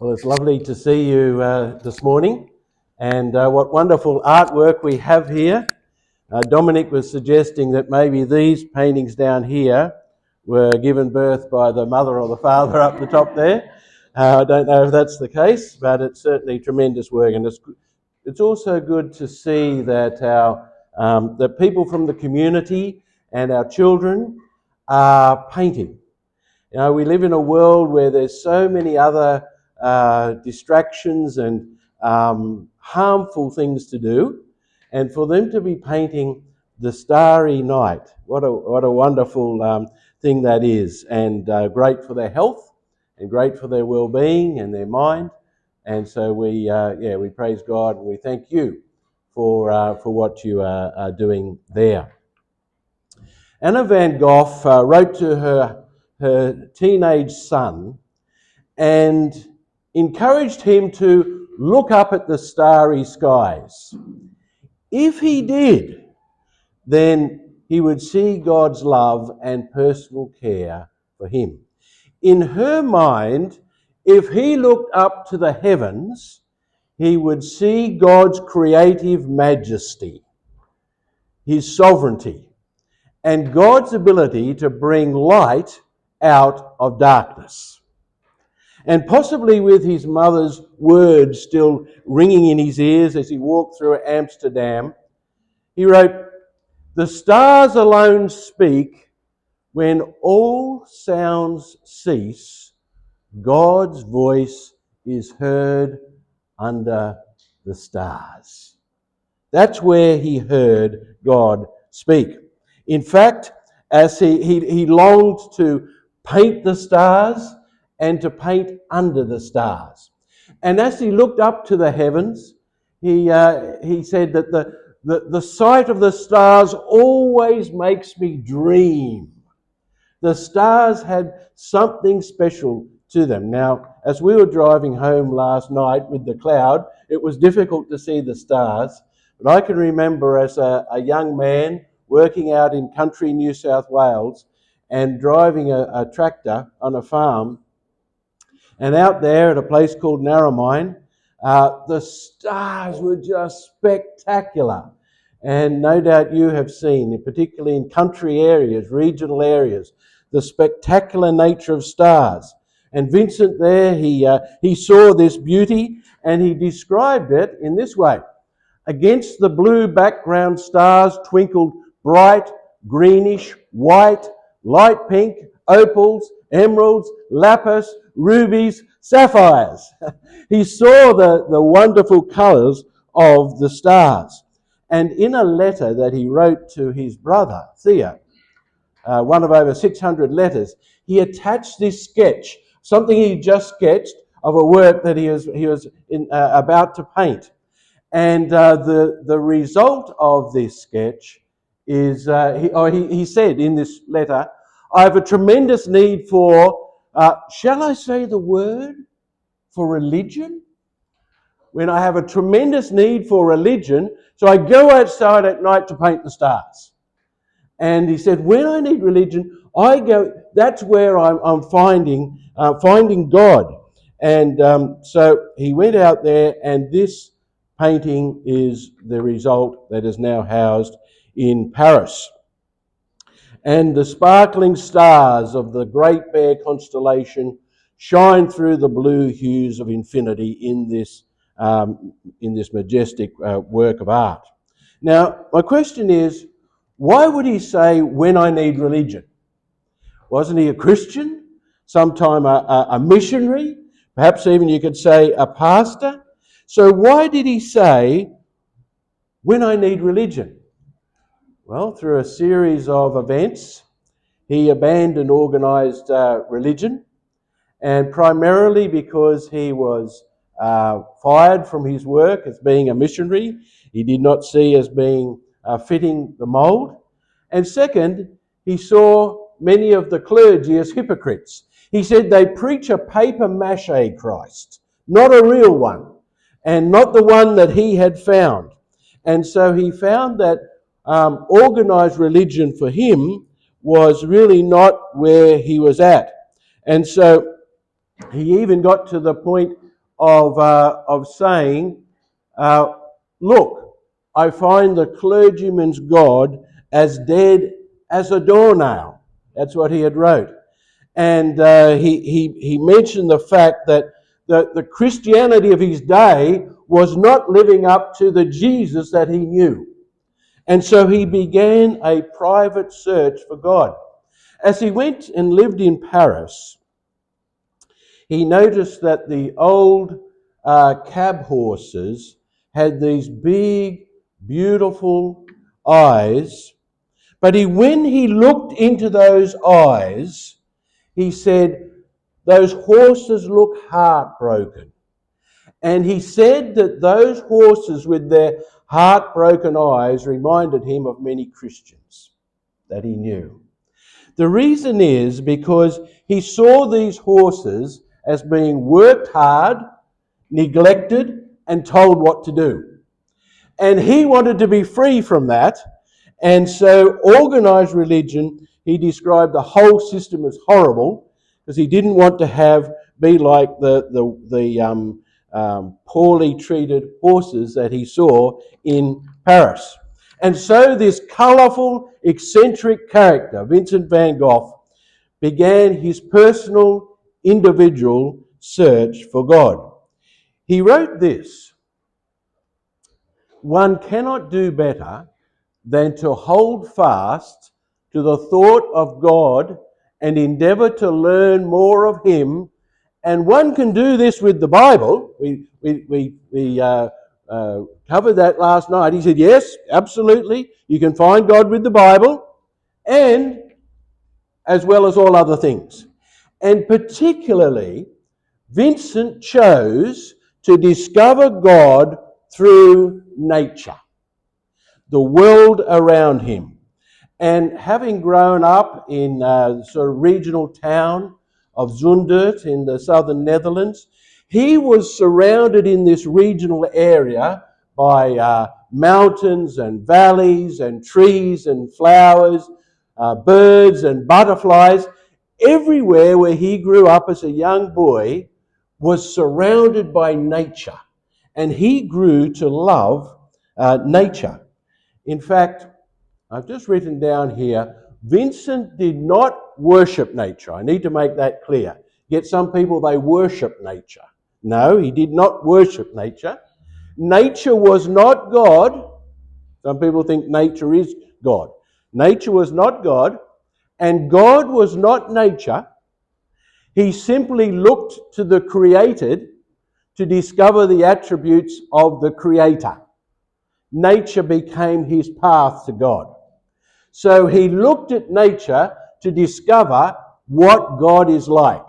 Well, it's lovely to see you this morning, and what wonderful artwork we have here. Dominic was suggesting that maybe these paintings down here were given birth by the mother or the father up the top there. I don't know if that's the case, but it's certainly tremendous work, and it's also good to see that the people from the community and our children are painting. You know, we live in a world where there's so many other distractions and harmful things to do, and for them to be painting the Starry Night, what a wonderful thing that is, and great for their health and great for their well-being and their mind. And so we praise God and we thank you for what you are doing there. Anna van Gogh wrote to her teenage son and encouraged him to look up at the starry skies. If he did, then he would see God's love and personal care for him. In her mind, if he looked up to the heavens, he would see God's creative majesty, his sovereignty, and God's ability to bring light out of darkness. And possibly with his mother's words still ringing in his ears as he walked through Amsterdam, he wrote, "The stars alone speak. When all sounds cease, God's voice is heard under the stars." That's where he heard God speak. In fact, as he longed to paint the stars and to paint under the stars. And as he looked up to the heavens, he said that the sight of the stars always makes me dream. The stars had something special to them. Now, as we were driving home last night with the cloud, it was difficult to see the stars. But I can remember as a young man working out in country New South Wales and driving a tractor on a farm. And out there at a place called Narromine, the stars were just spectacular. And no doubt you have seen, particularly in country areas, regional areas, the spectacular nature of stars. And Vincent there, he saw this beauty and he described it in this way. Against the blue background, stars twinkled bright, greenish, white, light pink, opals, emeralds, lapis, rubies, sapphires. He saw the wonderful colours of the stars. And in a letter that he wrote to his brother, Thea, one of over 600 letters, he attached this sketch, something he just sketched of a work that he was about to paint. And the result of this sketch is, he said in this letter, "I have a tremendous need for, shall I say the word, for religion? When I have a tremendous need for religion, so I go outside at night to paint the stars." And he said, when I need religion, I go, that's where I'm finding God. And so he went out there, and this painting is the result that is now housed in Paris. And the sparkling stars of the Great Bear constellation shine through the blue hues of infinity in this majestic work of art. Now, my question is, why would he say, when I need religion? Wasn't he a Christian? Sometime a missionary? Perhaps even you could say a pastor? So why did he say, when I need religion? Well, through a series of events, he abandoned organised religion, and primarily because he was fired from his work as being a missionary. He did not see as being fitting the mould. And second, he saw many of the clergy as hypocrites. He said they preach a paper mache Christ, not a real one, and not the one that he had found. And so he found that organised religion for him was really not where he was at. And so he even got to the point of saying, uh, look, I find the clergyman's God as dead as a doornail. That's what he had wrote. And he mentioned the fact that the Christianity of his day was not living up to the Jesus that he knew. And so he began a private search for God. As he went and lived in Paris, he noticed that the old cab horses had these big, beautiful eyes. But when he looked into those eyes, he said, those horses look heartbroken. And he said that those horses with their heartbroken eyes reminded him of many Christians that he knew. The reason is because he saw these horses as being worked hard, neglected, and told what to do. And he wanted to be free from that. And so organised religion, he described the whole system as horrible, because he didn't want to be like the poorly treated horses that he saw in Paris. And so this colourful, eccentric character, Vincent van Gogh, began his personal, individual search for God. He wrote this: one cannot do better than to hold fast to the thought of God and endeavour to learn more of Him. And one can do this with the Bible. We covered that last night. He said, yes, absolutely, you can find God with the Bible, and as well as all other things. And particularly, Vincent chose to discover God through nature, the world around him. And having grown up in the sort of regional town of Zundert in the southern Netherlands, he was surrounded in this regional area by mountains and valleys and trees and flowers, birds and butterflies. Everywhere where he grew up as a young boy was surrounded by nature, and he grew to love nature. In fact, I've just written down here, Vincent did not worship nature. I need to make that clear. Yet some people, they worship nature. No, he did not worship nature. Nature was not God. Some people think nature is God. Nature was not God, and God was not nature. He simply looked to the created to discover the attributes of the Creator. Nature became his path to God. So he looked at nature to discover what God is like.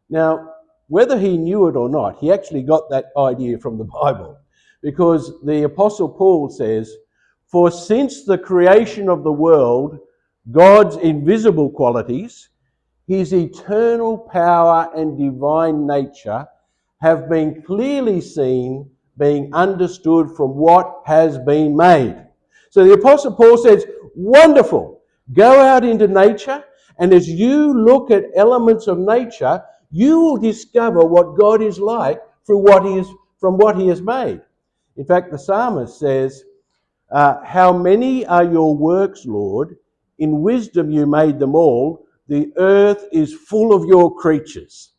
Now, whether he knew it or not, he actually got that idea from the Bible, because the Apostle Paul says, for since the creation of the world, God's invisible qualities, his eternal power and divine nature have been clearly seen, being understood from what has been made. So the Apostle Paul says, wonderful, go out into nature, and as you look at elements of nature, you will discover what God is like from what he has made. In fact, the psalmist says, how many are your works, Lord? In wisdom you made them all. The earth is full of your creatures.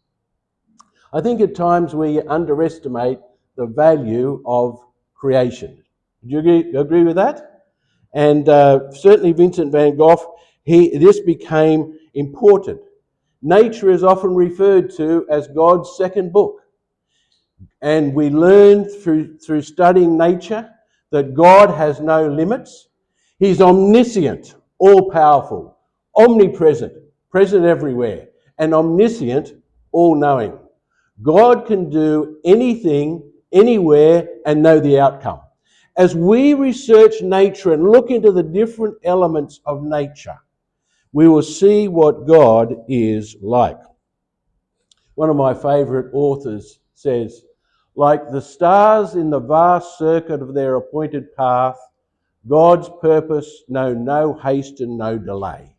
I think at times we underestimate the value of creation. Do you agree with that? And certainly Vincent van Gogh, this became important. Nature is often referred to as God's second book. And we learn through studying nature that God has no limits. He's omniscient, all-powerful, omnipresent, present everywhere, and omniscient, all-knowing. God can do anything, anywhere, and know the outcome. As we research nature and look into the different elements of nature, we will see what God is like. One of my favourite authors says, like the stars in the vast circuit of their appointed path, God's purpose know no haste and no delay.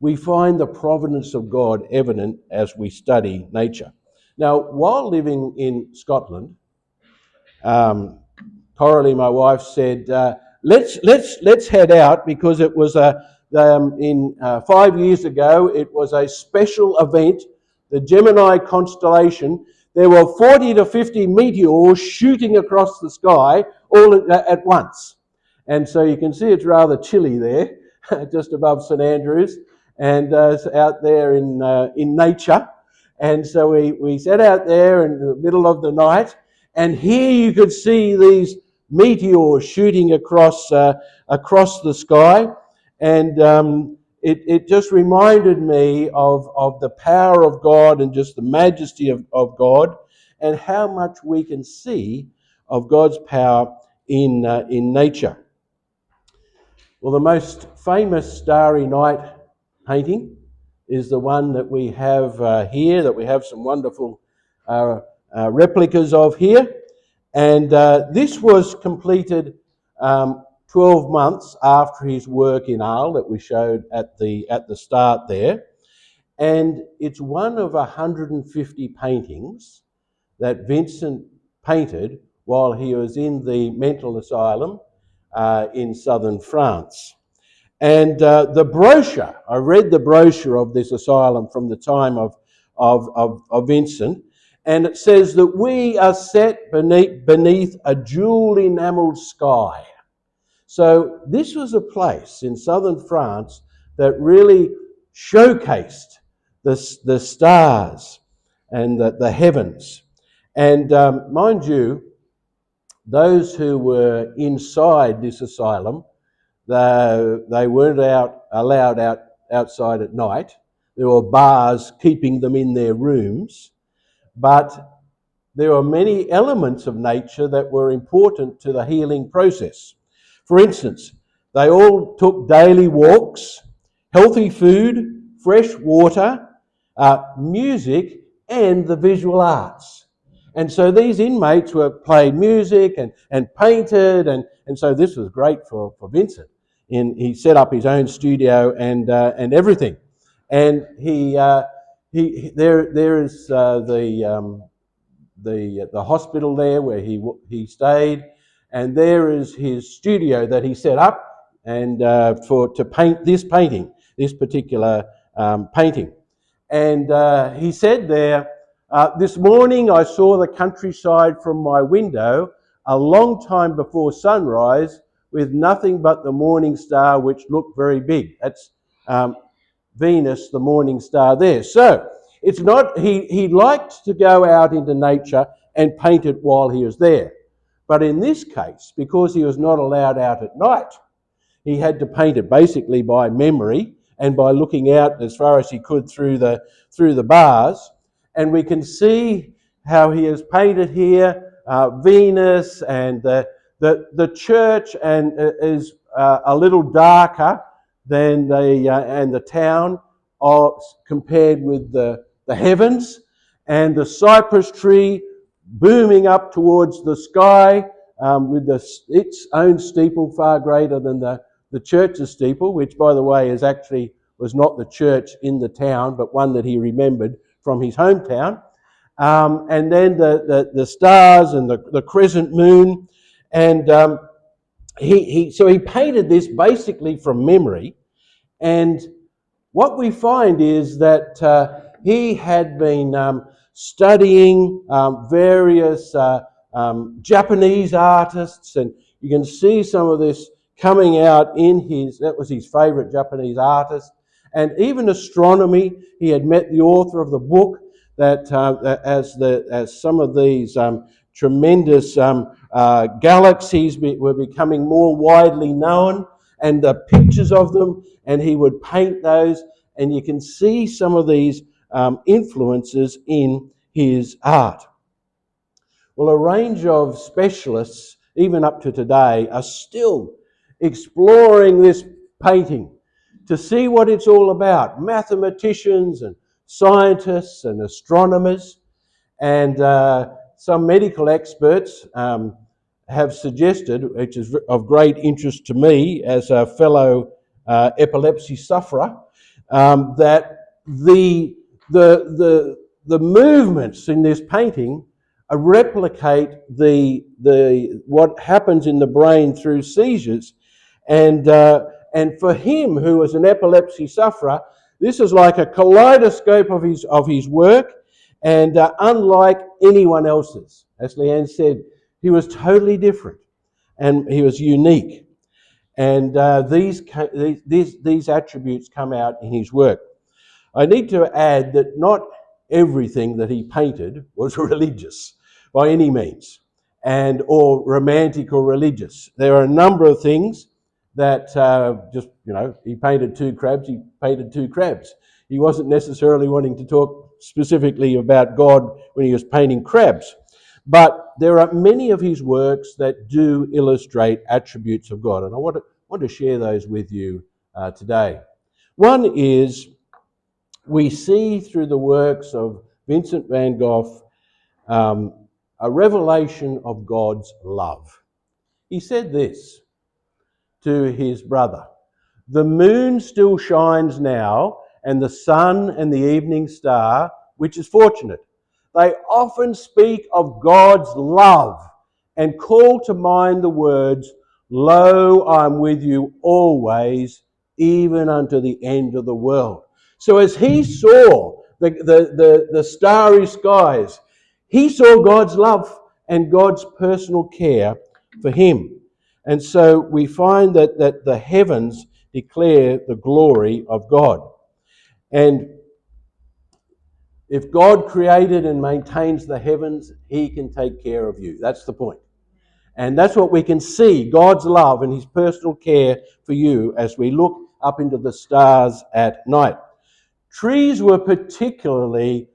We find the providence of God evident as we study nature. Now, while living in Scotland, Coralie, my wife, said, let's head out, because it was 5 years ago, it was a special event, the Gemini constellation. There were 40 to 50 meteors shooting across the sky all at once. And so you can see it's rather chilly there, just above St Andrews, and out there in nature. And so we sat out there in the middle of the night, and here you could see these meteors shooting across the sky, and it just reminded me of the power of God and just the majesty of God, and how much we can see of God's power in nature. Well, the most famous Starry Night painting is the one that we have here, that we have some wonderful replicas of here. And this was completed 12 months after his work in Arles that we showed at the start there. And it's one of 150 paintings that Vincent painted while he was in the mental asylum in southern France. And the brochure, I read the brochure of this asylum from the time of Vincent, and it says that we are set beneath a jewel enamelled sky. So this was a place in southern France that really showcased the stars and the heavens. And mind you, those who were inside this asylum, they weren't allowed outside at night. There were bars keeping them in their rooms, but there were many elements of nature that were important to the healing process. For instance, they all took daily walks, healthy food, fresh water, music, and the visual arts. And so these inmates played music and painted, and so this was great for Vincent. He set up his own studio and everything. And there is the hospital there where he stayed, and there is his studio that he set up and to paint this particular painting. And he said there, this morning I saw the countryside from my window a long time before sunrise, with nothing but the morning star, which looked very big. That's Venus, the morning star there. So it's not, he liked to go out into nature and paint it while he was there. But in this case, because he was not allowed out at night, he had to paint it basically by memory and by looking out as far as he could through the bars. And we can see how he has painted here Venus, and the church and is a little darker than the town compared with the heavens, and the cypress tree booming up towards the sky with its own steeple far greater than the church's steeple, which, by the way, was not the church in the town, but one that he remembered from his hometown. And then the stars and the crescent moon, and so he painted this basically from memory. And what we find is that he had been studying various Japanese artists, and you can see some of this coming out that was his favourite Japanese artist, and even astronomy. He had met the author of the book that as some of these tremendous galaxies were becoming more widely known, and the pictures of them, and he would paint those, and you can see some of these influences in his art. Well, a range of specialists, even up to today, are still exploring this painting to see what it's all about. Mathematicians and scientists and astronomers, and some medical experts have suggested, which is of great interest to me as a fellow epilepsy sufferer, that the the movements in this painting replicate what happens in the brain through seizures, and for him, who was an epilepsy sufferer, this is like a kaleidoscope of his work, and unlike anyone else's. As Leanne said, he was totally different, and he was unique. And these attributes come out in his work. I need to add that not everything that he painted was religious by any means, or romantic or religious. There are a number of things that he painted two crabs, he painted two crabs. He wasn't necessarily wanting to talk specifically about God when he was painting crabs. But there are many of his works that do illustrate attributes of God, and I want to share those with you today. One is, we see through the works of Vincent van Gogh a revelation of God's love. He said this to his brother: "The moon still shines now, and the sun and the evening star, which is fortunate. They often speak of God's love and call to mind the words, 'Lo, I'm with you always, even unto the end of the world.'" So as he saw the starry skies, he saw God's love and God's personal care for him. And so we find that the heavens declare the glory of God. And if God created and maintains the heavens, he can take care of you. That's the point. And that's what we can see, God's love and his personal care for you as we look up into the stars at night. Trees were particularly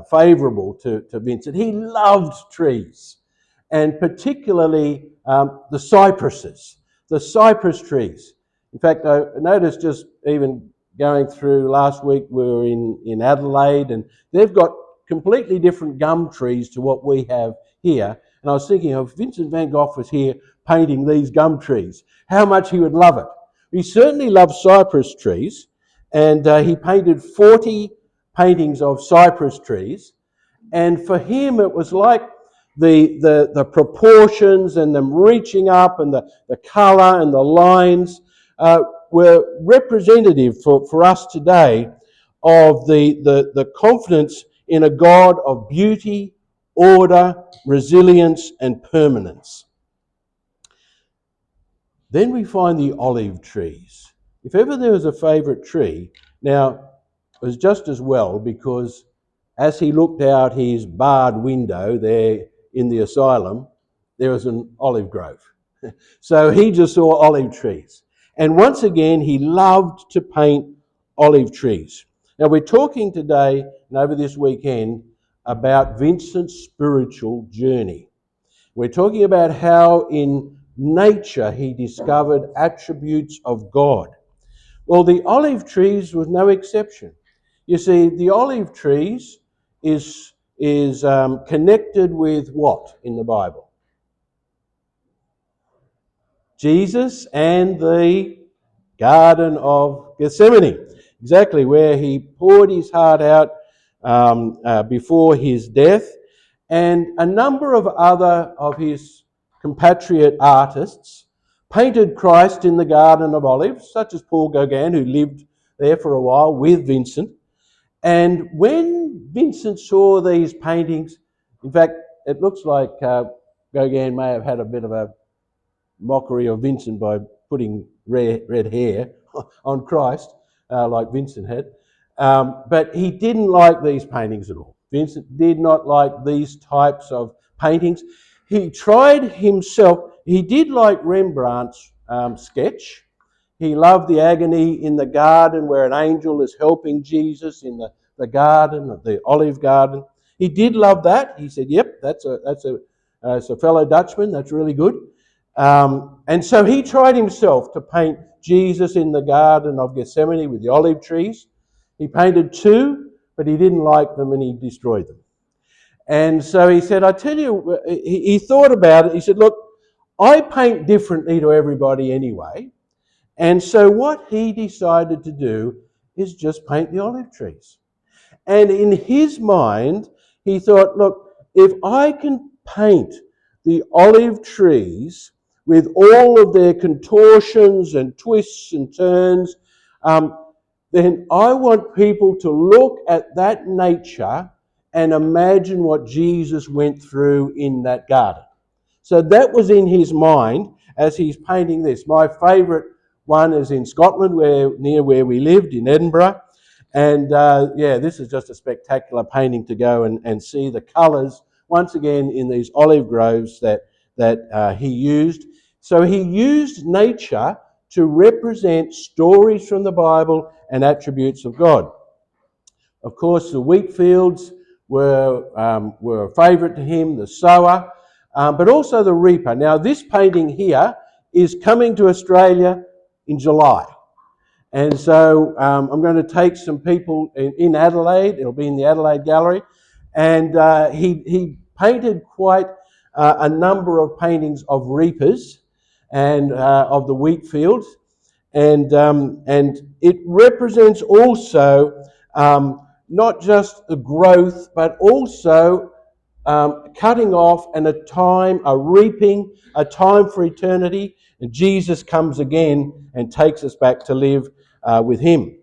favourable to Vincent. He loved trees, and particularly the cypresses, the cypress trees. In fact, I noticed just even going through last week, we were in Adelaide, and they've got completely different gum trees to what we have here. And I was thinking, if Vincent van Gogh was here painting these gum trees, how much he would love it. He certainly loved cypress trees, and he painted 40 paintings of cypress trees. And for him, it was like the proportions and them reaching up, and the colour and the lines were representative for us today of the confidence in a God of beauty, order, resilience, and permanence. Then we find the olive trees. If ever there was a favourite tree, now it was just as well, because as he looked out his barred window there in the asylum, there was an olive grove. So he just saw olive trees. And once again, he loved to paint olive trees. Now we're talking today and over this weekend about Vincent's spiritual journey. We're talking about how in nature he discovered attributes of God. Well, the olive trees was no exception. You see, the olive trees is connected with what in the Bible? Jesus and the Garden of Gethsemane. Exactly, where he poured his heart out before his death. And a number of other of his compatriot artists painted Christ in the Garden of Olives, such as Paul Gogh, who lived there for a while with Vincent. And when Vincent saw these paintings, in fact, it looks like Gauguin may have had a bit of a mockery of Vincent by putting red hair on Christ, like Vincent had. But he didn't like these paintings at all. Vincent did not like these types of paintings. He tried himself. He did like Rembrandt's sketch. He loved the agony in the garden where an angel is helping Jesus in the garden, the olive garden. He did love that. He said, "Yep, that's a fellow Dutchman. That's really good." And so he tried himself to paint Jesus in the Garden of Gethsemane with the olive trees. He painted two, but he didn't like them and he destroyed them. And so he said, I tell you, he thought about it. He said, look, I paint differently to everybody anyway. And so what he decided to do is just paint the olive trees. And in his mind, he thought, look, if I can paint the olive trees with all of their contortions and twists and turns, then I want people to look at that nature and imagine what Jesus went through in that garden. So that was in his mind as he's painting this. My favourite one is in Scotland, near where we lived, in Edinburgh. And this is just a spectacular painting to go and see the colours, once again, in these olive groves that he used. So he used nature to represent stories from the Bible and attributes of God. Of course, the wheat fields were a favourite to him, the sower, but also the reaper. Now, this painting here is coming to Australia in July. And so I'm going to take some people in Adelaide. It'll be in the Adelaide Gallery. And he painted quite a number of paintings of reapers and of the wheat fields. And it represents also not just the growth, but also cutting off and a reaping, a time for eternity. And Jesus comes again and takes us back to live with him.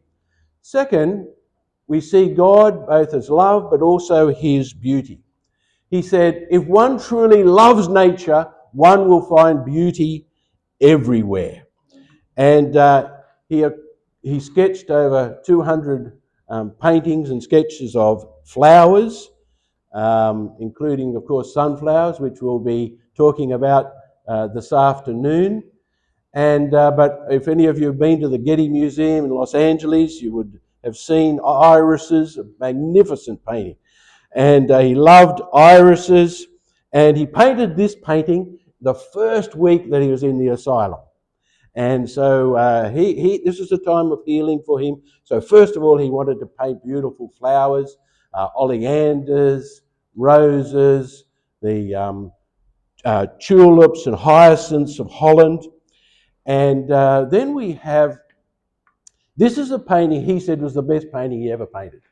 Second, we see God both as love, but also his beauty. He said, if one truly loves nature, one will find beauty everywhere. And he sketched over 200 paintings and sketches of flowers, including, of course, sunflowers, which we'll be talking about this afternoon. And but if any of you have been to the Getty Museum in Los Angeles, you would have seen irises, a magnificent painting. And he loved irises, and he painted this painting the first week that he was in the asylum. And so this is a time of healing for him. So first of all, he wanted to paint beautiful flowers, oleanders, roses, the tulips and hyacinths of Holland. And then we have, this is a painting he said was the best painting he ever painted,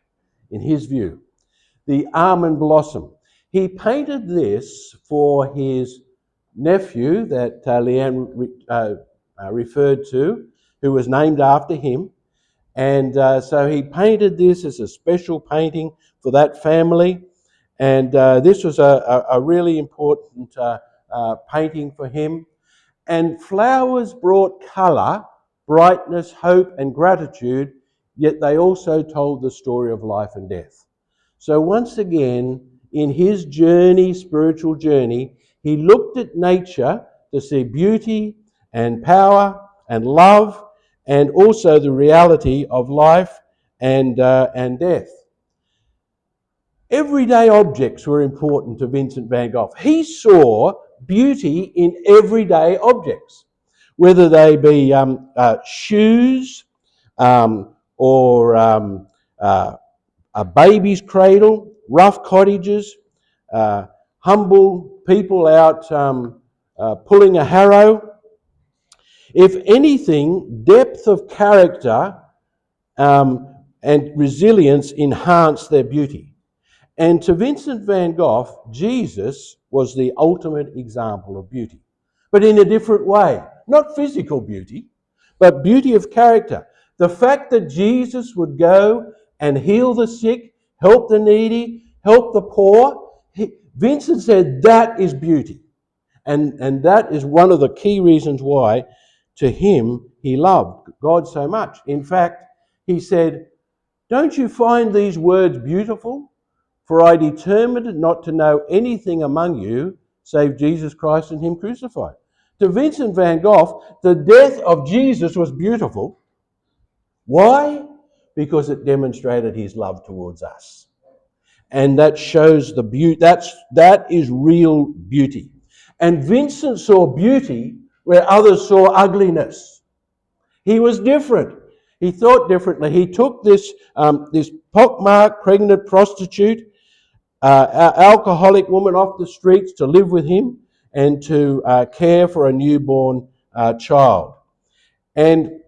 in his view, the almond blossom. He painted this for his nephew that Leanne referred to, who was named after him. And so he painted this as a special painting for that family. And this was a really important painting for him. And flowers brought colour, brightness, hope, and gratitude, yet they also told the story of life and death. So once again, in his journey, spiritual journey, he looked at nature to see beauty and power and love, and also the reality of life and death. Everyday objects were important to Vincent van Gogh. He saw beauty in everyday objects, whether they be shoes or a baby's cradle, rough cottages, humble people out pulling a harrow. If anything, depth of character and resilience enhanced their beauty. And to Vincent van Gogh, Jesus was the ultimate example of beauty, but in a different way. Not physical beauty, but beauty of character. The fact that Jesus would go and heal the sick, help the needy, help the poor, Vincent said that is beauty. And that is one of the key reasons why, to him, he loved God so much. In fact, he said, "Don't you find these words beautiful? For I determined not to know anything among you save Jesus Christ and him crucified." To Vincent van Gogh, the death of Jesus was beautiful. Why? Because it demonstrated his love towards us. And that shows the beauty. That is real beauty. And Vincent saw beauty where others saw ugliness. He was different. He thought differently. He took this pockmarked pregnant prostitute, alcoholic woman off the streets to live with him and to care for a newborn child. And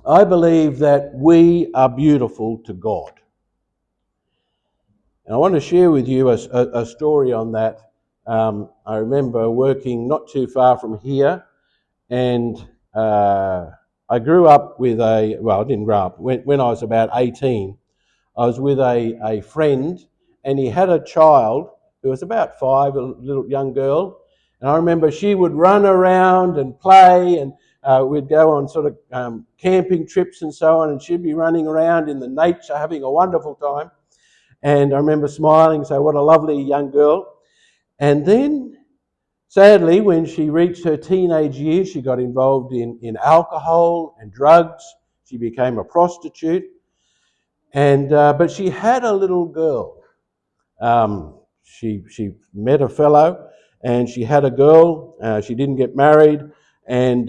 I believe that we are beautiful to God. And I want to share with you a story on that. I remember working not too far from here, and I grew up with I didn't grow up. When I was about 18, I was with a friend, and he had a child who was about 5, a little young girl. And I remember she would run around and play, and we'd go on sort of camping trips and so on, and she'd be running around in the nature, having a wonderful time. And I remember smiling, so what a lovely young girl. And then, sadly, when she reached her teenage years, she got involved in alcohol and drugs. She became a prostitute. And but she had a little girl. She met a fellow, and she had a girl. She didn't get married, and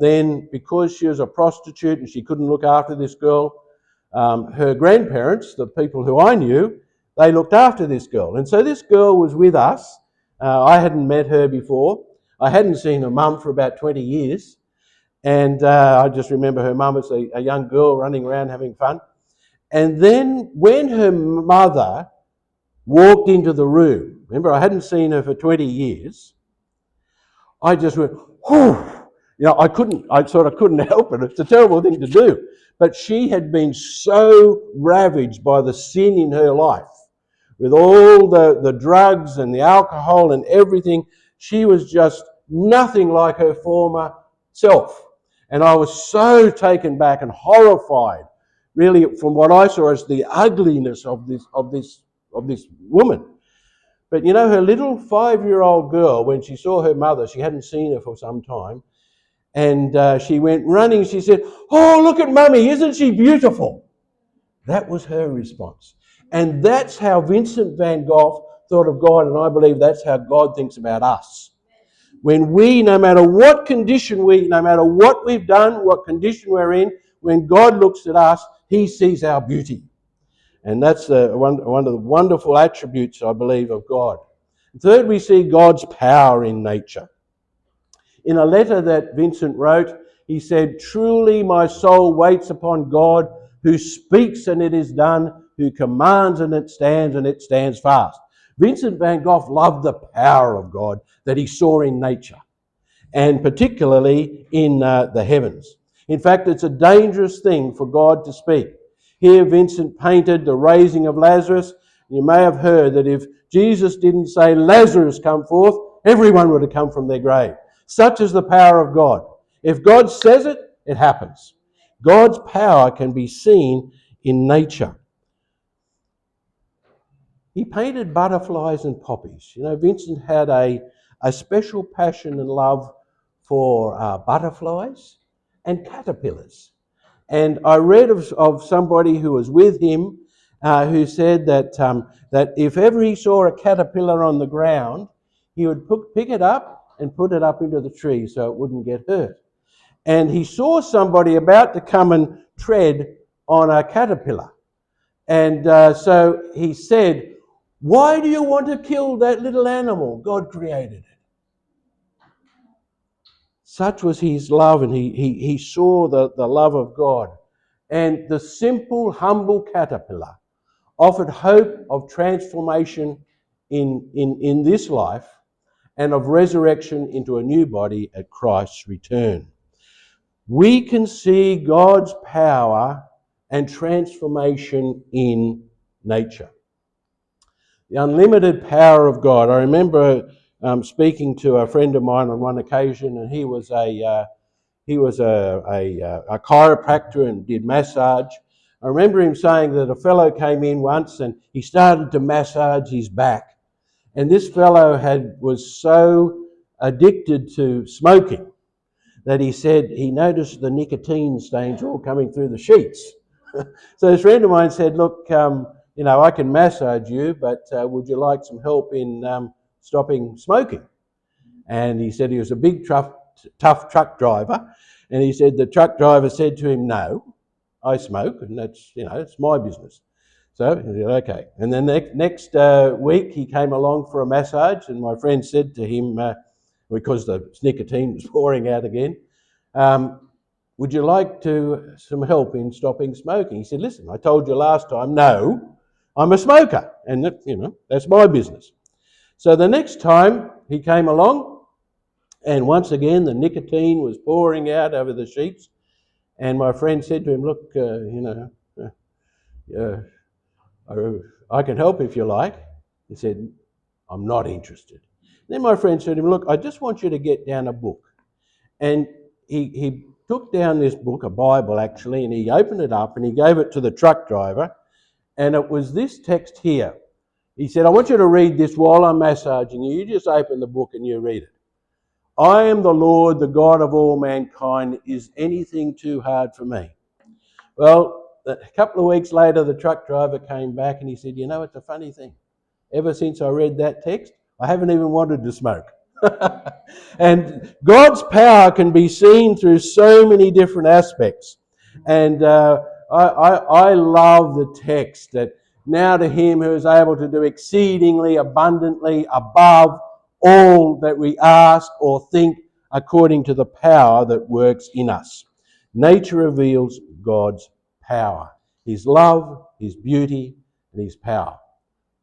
then because she was a prostitute and she couldn't look after this girl, her grandparents, the people who I knew, they looked after this girl. And so this girl was with us. I hadn't met her before. I hadn't seen her mum for about 20 years. And I just remember her mum as a young girl running around having fun. And then when her mother walked into the room, remember I hadn't seen her for 20 years, I just went, whew. I sort of couldn't help it. It's a terrible thing to do. But she had been so ravaged by the sin in her life, with all the drugs and the alcohol and everything. She was just nothing like her former self. And I was so taken back and horrified, really, from what I saw as the ugliness of this woman. But you know, her little 5-year-old girl, when she saw her mother, she hadn't seen her for some time, and she went running. She said, "Oh, look at Mummy, isn't she beautiful?" That was her response. And that's how Vincent van Gogh thought of God, and I believe that's how God thinks about us. When we, no matter what condition no matter what we've done, what condition we're in, when God looks at us, he sees our beauty. And that's one of the wonderful attributes, I believe, of God. Third, we see God's power in nature. In a letter that Vincent wrote, he said, "Truly my soul waits upon God, who speaks and it is done, who commands and it stands fast." Vincent van Gogh loved the power of God that he saw in nature, and particularly in the heavens. In fact, it's a dangerous thing for God to speak. Here Vincent painted the raising of Lazarus. You may have heard that if Jesus didn't say, "Lazarus, come forth," everyone would have come from their grave. Such is the power of God. If God says it, it happens. God's power can be seen in nature. He painted butterflies and poppies. You know, Vincent had a special passion and love for butterflies and caterpillars. And I read of somebody who was with him who said that if ever he saw a caterpillar on the ground, he would pick it up and put it up into the tree so it wouldn't get hurt. And he saw somebody about to come and tread on a caterpillar. And so he said, "Why do you want to kill that little animal? God created it." Such was his love, and he saw the love of God. And the simple, humble caterpillar offered hope of transformation in this life and of resurrection into a new body at Christ's return. We can see God's power and transformation in nature. The unlimited power of God. I remember speaking to a friend of mine on one occasion, and he was a chiropractor and did massage. I remember him saying that a fellow came in once and he started to massage his back. And this fellow was so addicted to smoking that he said he noticed the nicotine stains all coming through the sheets. So this friend of mine said, "Look, I can massage you, but would you like some help in stopping smoking?" And he said he was a big, tough truck driver. And he said the truck driver said to him, "No, I smoke, and it's my business." So he said, "Okay." And then next week he came along for a massage, and my friend said to him, because the nicotine was pouring out again, "Would you like some help in stopping smoking?" He said, "Listen, I told you last time, no, I'm a smoker, and that's my business. So the next time he came along, and once again the nicotine was pouring out over the sheets, and my friend said to him, "Look, I can help if you like." He said, "I'm not interested." Then my friend said to him, "Look, I just want you to get down a book." And he took down this book, a Bible actually, and he opened it up and he gave it to the truck driver. And it was this text here. He said, "I want you to read this while I'm massaging you. You just open the book and you read it. I am the Lord, the God of all mankind. Is anything too hard for me?" Well, a couple of weeks later, the truck driver came back and he said, "It's a funny thing. Ever since I read that text, I haven't even wanted to smoke." And God's power can be seen through so many different aspects. And I love the text that now to him who is able to do exceedingly abundantly above all that we ask or think, according to the power that works in us. Nature reveals God's power, his love, his beauty, and his power.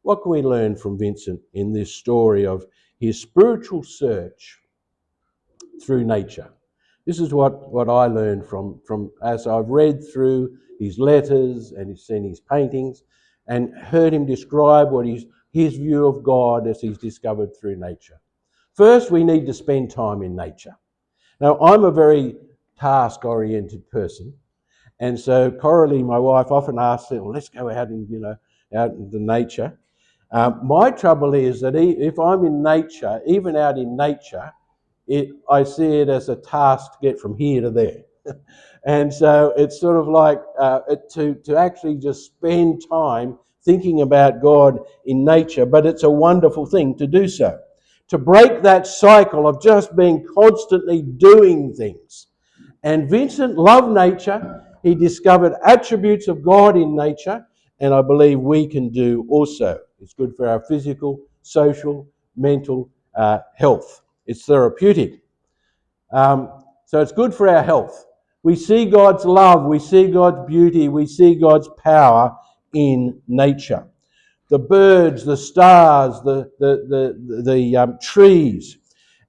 What can we learn from Vincent in this story of his spiritual search through nature? This is what I learned from as I've read through his letters and seen his paintings and heard him describe what his view of God as he's discovered through nature. First, we need to spend time in nature. Now, I'm a very task-oriented person, and so Coralie, my wife, often asks, "Well, let's go out into nature." My trouble is that if I'm in nature, even out in nature, I see it as a task to get from here to there. And so it's sort of like to actually just spend time thinking about God in nature, but it's a wonderful thing to do so. To break that cycle of just being constantly doing things. And Vincent loved nature. He discovered attributes of God in nature, and I believe we can do also. It's good for our physical, social, mental health. It's therapeutic. So it's good for our health. We see God's love, we see God's beauty, we see God's power in nature. The birds, the stars, the trees.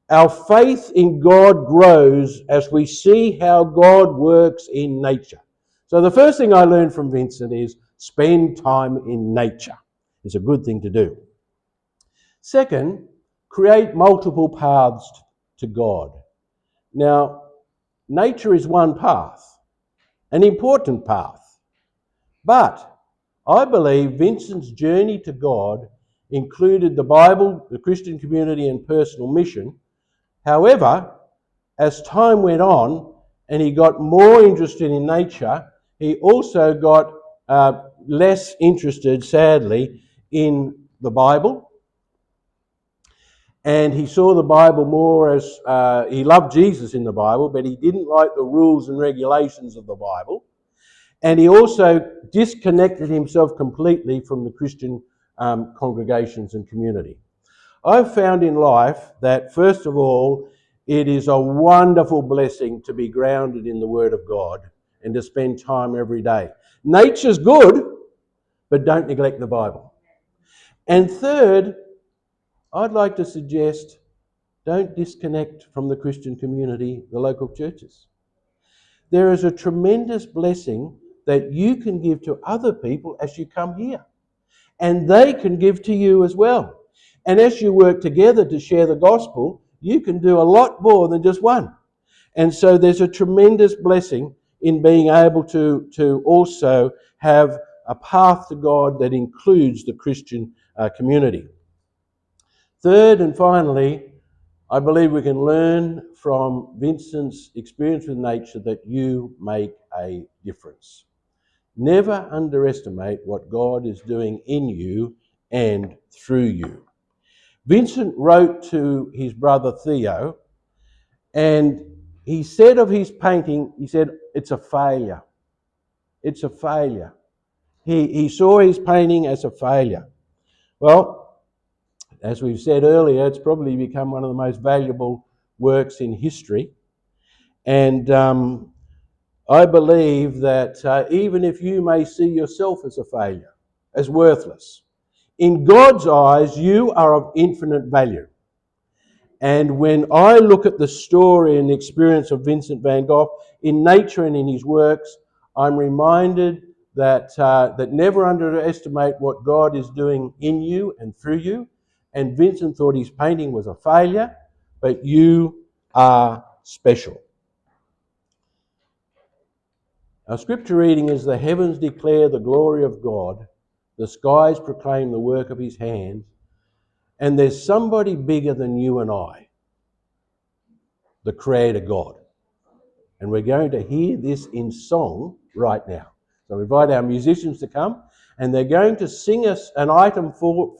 Our faith in God grows as we see how God works in nature. So the first thing I learned from Vincent is spend time in nature. It's a good thing to do. Second, create multiple paths to God. Now, nature is one path, an important path. But I believe Vincent's journey to God included the Bible, the Christian community, and personal mission. However, as time went on and he got more interested in nature, he also got less interested, sadly, in the Bible. And he saw the Bible more as, he loved Jesus in the Bible, but he didn't like the rules and regulations of the Bible. And he also disconnected himself completely from the Christian congregations and community. I've found in life that, first of all, it is a wonderful blessing to be grounded in the Word of God and to spend time every day. Nature's good, but don't neglect the Bible. And third, I'd like to suggest don't disconnect from the Christian community, the local churches. There is a tremendous blessing that you can give to other people as you come here. And they can give to you as well. And as you work together to share the gospel, you can do a lot more than just one. And so there's a tremendous blessing in being able to also have a path to God that includes the Christian community. Third and finally, I believe we can learn from Vincent's experience with nature that you make a difference. Never underestimate what God is doing in you and through you. Vincent wrote to his brother Theo, and he said of his painting, he said, it's a failure. It's a failure. He saw his painting as a failure. Well, as we've said earlier, it's probably become one of the most valuable works in history. And I believe that even if you may see yourself as a failure, as worthless. In God's eyes, you are of infinite value. And when I look at the story and the experience of Vincent van Gogh in nature and in his works, I'm reminded that never underestimate what God is doing in you and through you. And Vincent thought his painting was a failure, but you are special. Our scripture reading is, "The heavens declare the glory of God, the skies proclaim the work of his hands," and there's somebody bigger than you and I, the Creator God. And we're going to hear this in song right now. So we invite our musicians to come, and they're going to sing us an item for